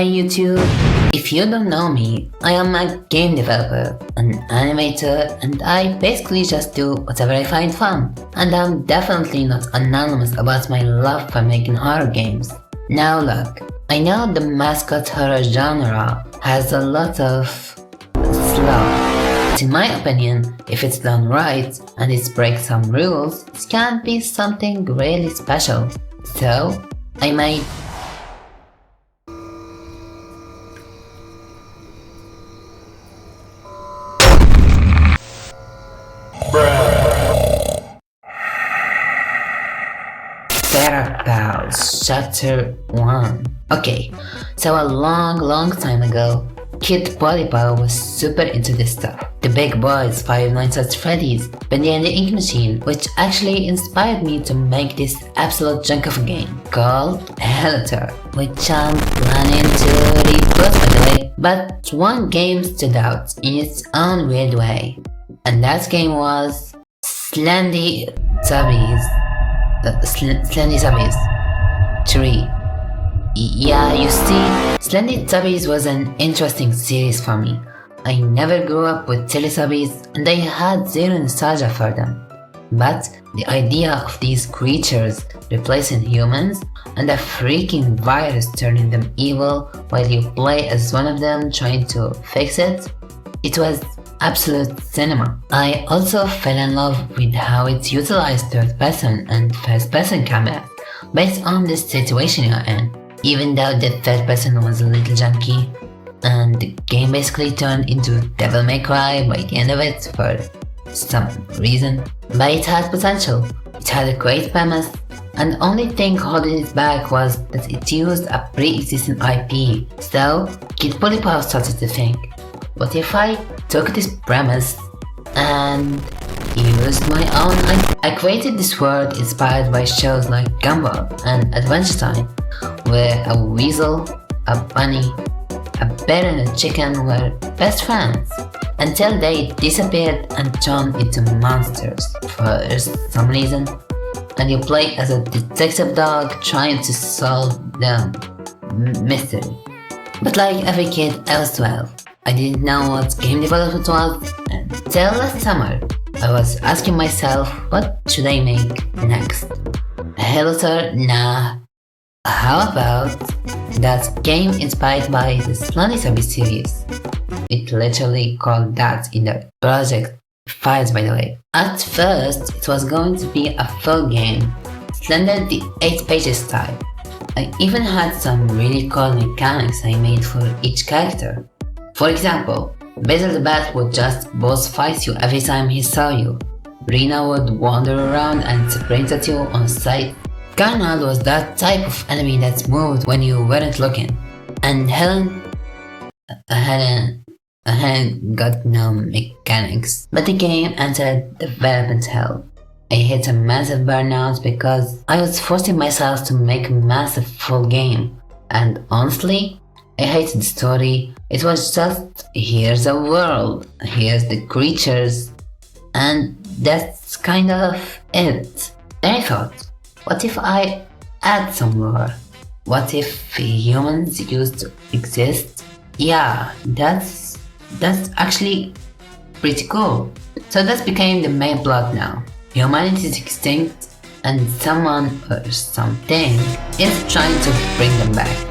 Hey YouTube! If you don't know me, I am a game developer, an animator, and I basically just do whatever I find fun. And I'm definitely not anonymous about my love for making horror games. Now look, I know the MASCOT horror genre has a lot of slop. In my opinion, if it's done right and it breaks some rules, it can be something really special. So, I might FERALPALS Chapter 1. Okay, so a long time ago, Kid Polypaw was super into this stuff. The big boys, Five Nights at Freddy's, Bendy and the Ink Machine, which actually inspired me to make this absolute junk of a game called Helator, which I'm planning to reboot by the way. But one game stood out in its own weird way, and that game was Slendy Zubbies 3. Yeah, you see, Slendy Zubbies was an interesting series for me. I never grew up with Teletubbies and I had zero nostalgia for them. But the idea of these creatures replacing humans and a freaking virus turning them evil while you play as one of them trying to fix it, it was absolute cinema. I also fell in love with how it utilized third-person and first-person cameras based on the situation you're in. Even though the third person was a little junky, and the game basically turned into Devil May Cry by the end of it for some reason. But it had potential, it had a great premise, and the only thing holding it back was that it used a pre-existing IP. So, Kid Polypaw started to think, what if I took this premise and used my own IP? I created this world inspired by shows like Gumball and Adventure Time, where a weasel, a bunny, a bear and a chicken were best friends until they disappeared and turned into monsters for some reason, and you play as a detective dog trying to solve the mystery. But like every kid I was 12, I didn't know what game development was until last summer. I was asking myself, what should I make next? A Helator? Nah. How about that game inspired by the Slendy Zubbies series? It literally called that in the project files, by the way. At first, it was going to be a full game, Slender the 8 pages style. I even had some really cool mechanics I made for each character. For example, Basil the Bat would just boss fight you every time he saw you. Rena would wander around and sprint at you on sight. Carnal was that type of enemy that moved when you weren't looking. And Helen got no mechanics. But the game entered development hell. I hit a massive burnout because I was forcing myself to make a massive full game. And honestly, I hated the story. It was just, here's a world, here's the creatures, and that's kind of it. Then I thought, what if I add some more? What if humans used to exist? Yeah, that's actually pretty cool. So that became the main plot now. Humanity is extinct and someone or something is trying to bring them back.